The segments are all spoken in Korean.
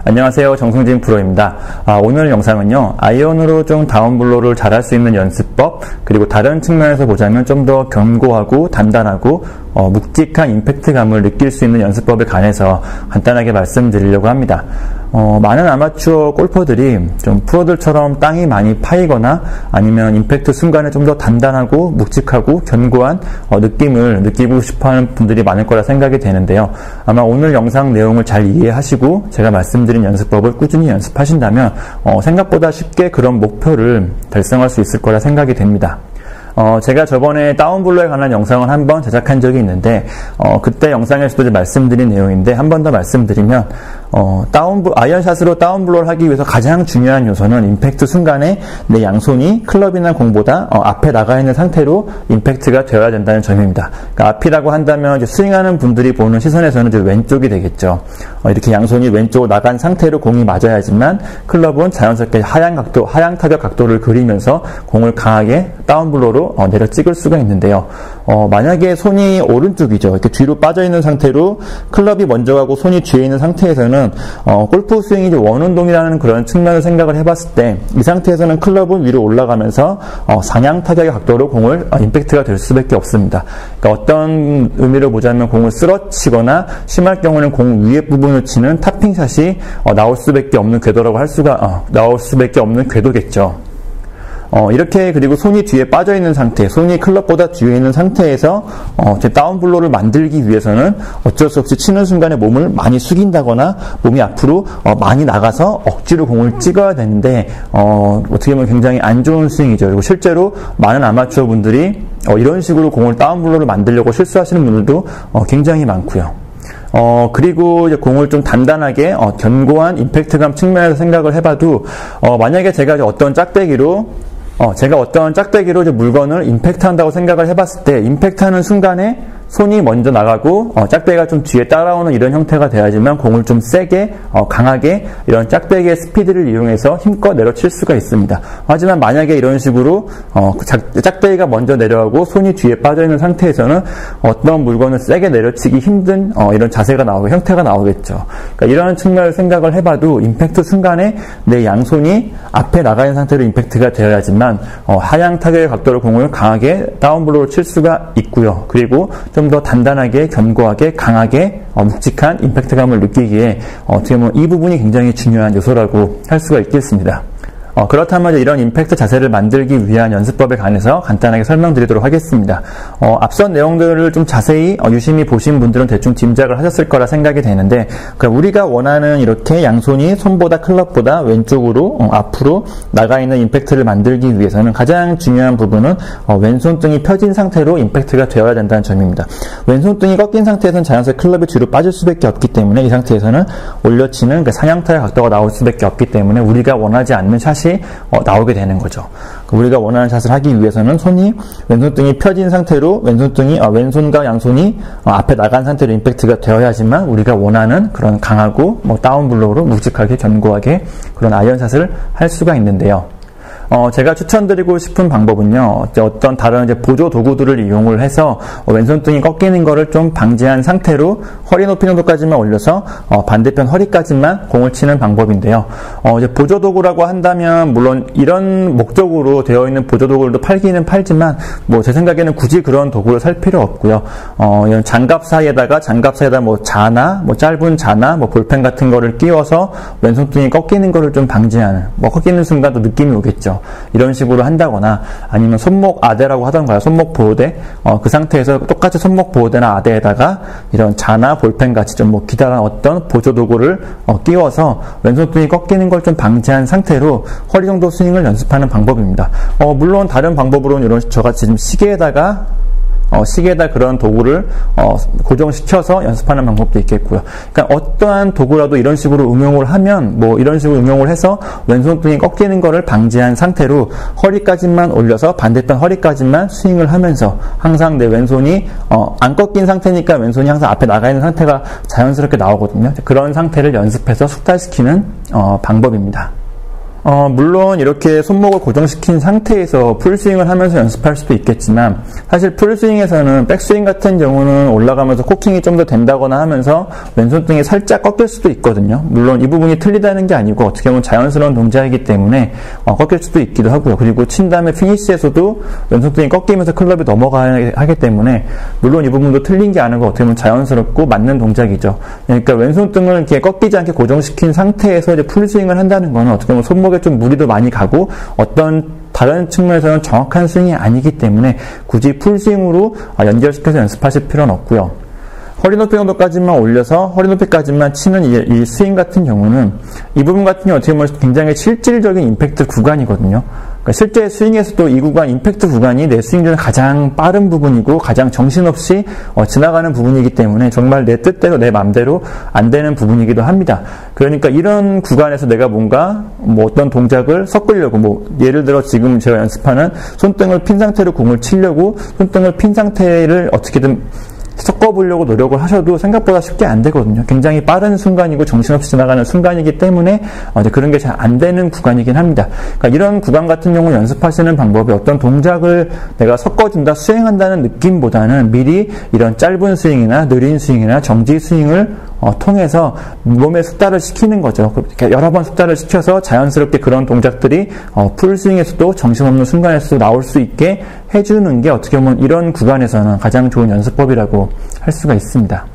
안녕하세요. 정승진 프로입니다. 오늘 영상은요, 아이언으로 좀 다운블로우를 잘할 수 있는 연습법, 그리고 다른 측면에서 보자면 좀 더 견고하고 단단하고 묵직한 임팩트감을 느낄 수 있는 연습법에 관해서 간단하게 말씀드리려고 합니다. 많은 아마추어 골퍼들이 좀 프로들처럼 땅이 많이 파이거나 아니면 임팩트 순간에 좀 더 단단하고 묵직하고 견고한 느낌을 느끼고 싶어하는 분들이 많을 거라 생각이 되는데요. 아마 오늘 영상 내용을 잘 이해하시고 제가 말씀드린 연습법을 꾸준히 연습하신다면 생각보다 쉽게 그런 목표를 달성할 수 있을 거라 생각이 됩니다. 제가 저번에 다운블로우에 관한 영상을 한번 제작한 적이 있는데, 그때 영상에서도 말씀드린 내용인데, 한 번 더 말씀드리면, 아이언샷으로 다운블로우를 하기 위해서 가장 중요한 요소는 임팩트 순간에 내 양손이 클럽이나 공보다 앞에 나가 있는 상태로 임팩트가 되어야 된다는 점입니다. 그러니까 앞이라고 한다면 이제 스윙하는 분들이 보는 시선에서는 이제 왼쪽이 되겠죠. 이렇게 양손이 왼쪽으로 나간 상태로 공이 맞아야지만 클럽은 자연스럽게 하향 타격 각도를 그리면서 공을 강하게 다운블로우로 내려 찍을 수가 있는데요. 만약에 손이 오른쪽이죠. 이렇게 뒤로 빠져 있는 상태로 클럽이 먼저 가고 손이 뒤에 있는 상태에서는 골프 스윙이 이제 원운동이라는 그런 측면을 생각을 해봤을 때 이 상태에서는 클럽은 위로 올라가면서 상향 타격의 각도로 공을 임팩트가 될 수밖에 없습니다. 그러니까 어떤 의미로 보자면 공을 쓰러치거나 심할 경우는 공 위에 부분을 치는 탑핑샷이 나올 수밖에 없는 궤도라고 나올 수밖에 없는 궤도겠죠. 이렇게 그리고 손이 뒤에 빠져 있는 상태, 손이 클럽보다 뒤에 있는 상태에서 다운블로우를 만들기 위해서는 어쩔 수 없이 치는 순간에 몸을 많이 숙인다거나 몸이 앞으로 많이 나가서 억지로 공을 찍어야 되는데 어떻게 보면 굉장히 안 좋은 스윙이죠. 그리고 실제로 많은 아마추어 분들이 이런 식으로 공을 다운블로우를 만들려고 실수하시는 분들도 굉장히 많고요. 그리고 이제 공을 좀 단단하게 견고한 임팩트감 측면에서 생각을 해봐도 만약에 제가 어떤 짝대기로 이제 물건을 임팩트 한다고 생각을 해봤을 때, 임팩트 하는 순간에 손이 먼저 나가고, 짝대기가 좀 뒤에 따라오는 이런 형태가 돼야지만 공을 좀 세게, 강하게 이런 짝대기의 스피드를 이용해서 힘껏 내려칠 수가 있습니다. 하지만 만약에 이런 식으로, 짝대기가 먼저 내려가고 손이 뒤에 빠져있는 상태에서는 어떤 물건을 세게 내려치기 힘든, 이런 자세가 형태가 나오겠죠. 그러니까 이런 측면을 생각을 해봐도 임팩트 순간에 내 양손이 앞에 나가 있는 상태로 임팩트가 되어야지만, 하향 타격의 각도로 공을 강하게 다운블로우를 칠 수가 있고요. 그리고 좀 더 단단하게, 견고하게, 강하게, 묵직한 임팩트감을 느끼기에 어떻게 보면 이 부분이 굉장히 중요한 요소라고 할 수가 있겠습니다. 그렇다면 이런 임팩트 자세를 만들기 위한 연습법에 관해서 간단하게 설명드리도록 하겠습니다. 앞선 내용들을 좀 자세히 유심히 보신 분들은 대충 짐작을 하셨을 거라 생각이 되는데, 그러니까 우리가 원하는 이렇게 양손이 손보다 클럽보다 왼쪽으로 앞으로 나가 있는 임팩트를 만들기 위해서는 가장 중요한 부분은 왼손등이 펴진 상태로 임팩트가 되어야 된다는 점입니다. 왼손등이 꺾인 상태에서는 자연스럽게 클럽이 뒤로 빠질 수밖에 없기 때문에 이 상태에서는 올려치는 상향타의 각도가 나올 수밖에 없기 때문에 우리가 원하지 않는 샷이 나오게 되는 거죠. 우리가 원하는 샷을 하기 위해서는 왼손등이 펴진 상태로 왼손과 양손이 앞에 나간 상태로 임팩트가 되어야지만 우리가 원하는 그런 강하고 다운블로우로 묵직하게 견고하게 그런 아이언샷을 할 수가 있는데요. 제가 추천드리고 싶은 방법은요, 어떤 다른 보조 도구들을 이용을 해서 왼손등이 꺾이는 거를 좀 방지한 상태로 허리 높이 정도까지만 올려서 반대편 허리까지만 공을 치는 방법인데요. 이제 보조 도구라고 한다면 물론 이런 목적으로 되어 있는 보조 도구들도 팔기는 팔지만 제 생각에는 굳이 그런 도구를 살 필요 없고요. 이런 장갑 사이에다가 자나, 짧은 자나, 볼펜 같은 거를 끼워서 왼손등이 꺾이는 거를 좀 방지하는, 꺾이는 순간도 느낌이 오겠죠. 이런 식으로 한다거나 아니면 손목 아대라고 하던가요. 손목 보호대. 그 상태에서 똑같이 손목 보호대나 아대에다가 이런 자나 볼펜 같이 좀 기다란 어떤 보조 도구를 끼워서 왼손등이 꺾이는 걸 좀 방지한 상태로 허리 정도 스윙을 연습하는 방법입니다. 물론 다른 방법으로는 이런 저같이 지금 시계에다 그런 도구를 고정시켜서 연습하는 방법도 있겠고요. 그러니까 어떠한 도구라도 이런 식으로 응용을 하면 이런 식으로 응용을 해서 왼손등이 꺾이는 거를 방지한 상태로 허리까지만 올려서 반대편 허리까지만 스윙을 하면서 항상 내 왼손이 안 꺾인 상태니까 왼손이 항상 앞에 나가 있는 상태가 자연스럽게 나오거든요. 그런 상태를 연습해서 숙달시키는 방법입니다. 물론 이렇게 손목을 고정시킨 상태에서 풀스윙을 하면서 연습할 수도 있겠지만 사실 풀스윙에서는 백스윙 같은 경우는 올라가면서 코킹이 좀 더 된다거나 하면서 왼손등이 살짝 꺾일 수도 있거든요. 물론 이 부분이 틀리다는 게 아니고 어떻게 보면 자연스러운 동작이기 때문에 꺾일 수도 있기도 하고요. 그리고 친 다음에 피니시에서도 왼손등이 꺾이면서 클럽이 넘어가야 하기 때문에 물론 이 부분도 틀린 게 아니고 어떻게 보면 자연스럽고 맞는 동작이죠. 그러니까 왼손등을 이렇게 꺾이지 않게 고정시킨 상태에서 이제 풀스윙을 한다는 거는 어떻게 보면 손목에 좀 무리도 많이 가고 어떤 다른 측면에서는 정확한 스윙이 아니기 때문에 굳이 풀스윙으로 연결시켜서 연습하실 필요는 없고요. 허리 높이 정도까지만 올려서 허리 높이까지만 치는 이 스윙 같은 경우는 이 부분 같은 경우 어떻게 보면 굉장히 실질적인 임팩트 구간이거든요. 그러니까 실제 스윙에서도 이 구간, 임팩트 구간이 내 스윙 중에 가장 빠른 부분이고 가장 정신없이 지나가는 부분이기 때문에 정말 내 뜻대로 내 맘대로 안 되는 부분이기도 합니다. 그러니까 이런 구간에서 내가 뭔가 어떤 동작을 섞으려고 예를 들어 지금 제가 연습하는 손등을 핀 상태로 공을 치려고 손등을 핀 상태를 어떻게든 섞어보려고 노력을 하셔도 생각보다 쉽게 안 되거든요. 굉장히 빠른 순간이고 정신없이 지나가는 순간이기 때문에 그런 게 잘 안 되는 구간이긴 합니다. 그러니까 이런 구간 같은 경우 연습하시는 방법이 어떤 동작을 내가 섞어준다, 수행한다는 느낌보다는 미리 이런 짧은 스윙이나 느린 스윙이나 정지 스윙을 통해서 몸에 숙달을 시키는 거죠. 여러 번 숙달을 시켜서 자연스럽게 그런 동작들이 풀스윙에서도 정신없는 순간에서도 나올 수 있게 해주는 게 어떻게 보면 이런 구간에서는 가장 좋은 연습법이라고 할 수가 있습니다.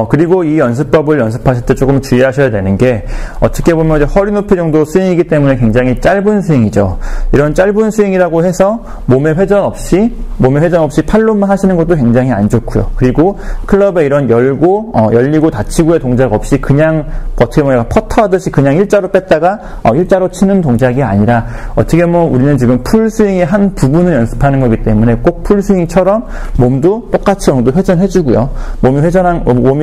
그리고 이 연습법을 연습하실 때 조금 주의하셔야 되는 게 어떻게 보면 이제 허리 높이 정도 스윙이기 때문에 굉장히 짧은 스윙이죠. 이런 짧은 스윙이라고 해서 몸에 회전 없이 팔로만 하시는 것도 굉장히 안 좋고요. 그리고 클럽에 이런 열리고 닫히고의 동작 없이 그냥 어떻게 보면 퍼터 하듯이 그냥 일자로 뺐다가 일자로 치는 동작이 아니라 어떻게 보면 우리는 지금 풀스윙의 한 부분을 연습하는 거기 때문에 꼭 풀스윙처럼 몸도 똑같이 정도 회전해주고요. 몸이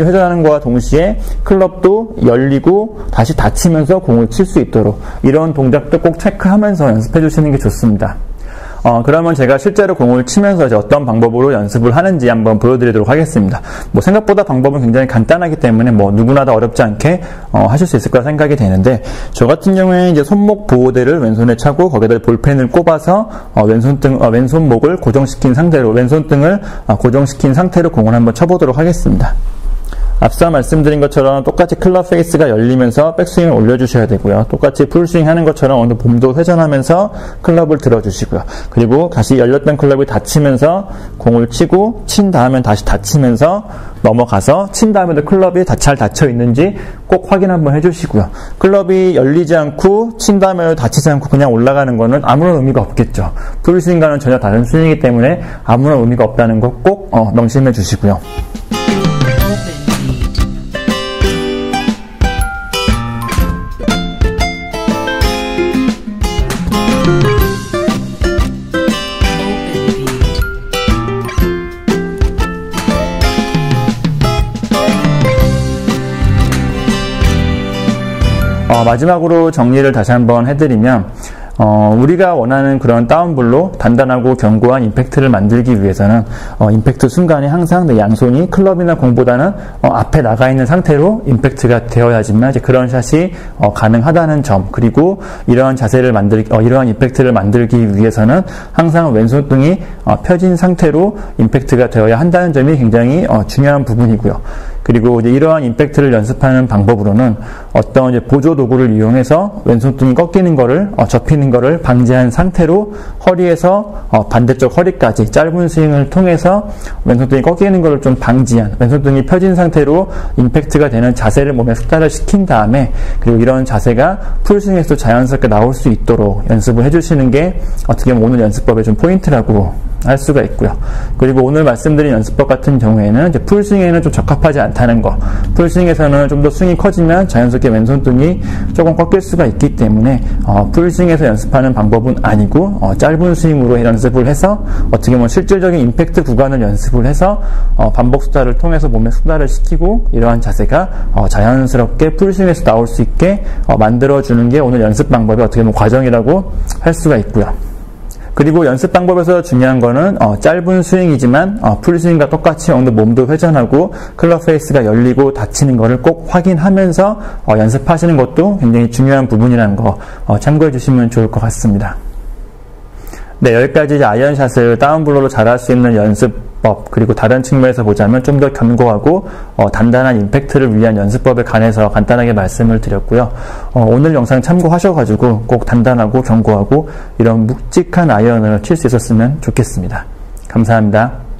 회전하는 것과 동시에 클럽도 열리고 다시 닫히면서 공을 칠 수 있도록 이런 동작도 꼭 체크하면서 연습해 주시는 게 좋습니다. 그러면 제가 실제로 공을 치면서 이제 어떤 방법으로 연습을 하는지 한번 보여드리도록 하겠습니다. 생각보다 방법은 굉장히 간단하기 때문에 누구나 다 어렵지 않게 하실 수 있을 거라 생각이 되는데 저 같은 경우에 이제 손목 보호대를 왼손에 차고 거기다 볼펜을 꼽아서 왼손목을 고정시킨 상태로 왼손등을 고정시킨 상태로 공을 한번 쳐보도록 하겠습니다. 앞서 말씀드린 것처럼 똑같이 클럽 페이스가 열리면서 백스윙을 올려주셔야 되고요. 똑같이 풀스윙 하는 것처럼 어느 몸도 회전하면서 클럽을 들어주시고요. 그리고 다시 열렸던 클럽이 닫히면서 공을 치고 친 다음엔 다시 닫히면서 넘어가서 친 다음에도 클럽이 잘 닫혀 있는지 꼭 확인 한번 해주시고요. 클럽이 열리지 않고 친 다음에도 닫히지 않고 그냥 올라가는 거는 아무런 의미가 없겠죠. 풀스윙과는 전혀 다른 스윙이기 때문에 아무런 의미가 없다는 거 꼭 명심해 주시고요. 마지막으로 정리를 다시 한번 해드리면 우리가 원하는 그런 다운블로 단단하고 견고한 임팩트를 만들기 위해서는 임팩트 순간에 항상 내 양손이 클럽이나 공보다는 앞에 나가 있는 상태로 임팩트가 되어야지만 이제 그런 샷이 가능하다는 점, 그리고 이러한 자세를 이러한 임팩트를 만들기 위해서는 항상 왼손등이 펴진 상태로 임팩트가 되어야 한다는 점이 굉장히 중요한 부분이고요. 그리고 이제 이러한 임팩트를 연습하는 방법으로는 어떤 이제 보조 도구를 이용해서 왼손등이 꺾이는 거를 접히는 거를 방지한 상태로 허리에서 반대쪽 허리까지 짧은 스윙을 통해서 왼손등이 꺾이는 거를 좀 방지한, 왼손등이 펴진 상태로 임팩트가 되는 자세를 몸에 숙달을 시킨 다음에, 그리고 이런 자세가 풀스윙에서도 자연스럽게 나올 수 있도록 연습을 해주시는 게 어떻게 보면 오늘 연습법의 좀 포인트라고 할 수가 있고요. 그리고 오늘 말씀드린 연습법 같은 경우에는 이제 풀스윙에는 좀 적합하지 않다는 거, 풀스윙에서는 좀 더 스윙이 커지면 자연스럽게 왼손등이 조금 꺾일 수가 있기 때문에 풀스윙에서 연습하는 방법은 아니고 짧은 스윙으로 연습을 해서 어떻게 보면 실질적인 임팩트 구간을 연습을 해서 반복 숙달을 통해서 몸에 숙달을 시키고 이러한 자세가 자연스럽게 풀스윙에서 나올 수 있게 만들어주는 게 오늘 연습 방법의 어떻게 보면 과정이라고 할 수가 있고요. 그리고 연습 방법에서 중요한 거는 짧은 스윙이지만 풀스윙과 똑같이 어느 정도 몸도 회전하고 클럽 페이스가 열리고 닫히는 거를 꼭 확인하면서 연습하시는 것도 굉장히 중요한 부분이라는 거 참고해 주시면 좋을 것 같습니다. 네, 여기까지 이제 아이언샷을 다운블로로 잘할 수 있는 연습법, 그리고 다른 측면에서 보자면 좀 더 견고하고 단단한 임팩트를 위한 연습법에 관해서 간단하게 말씀을 드렸고요. 오늘 영상 참고하셔가지고 꼭 단단하고 견고하고 이런 묵직한 아이언을 칠 수 있었으면 좋겠습니다. 감사합니다.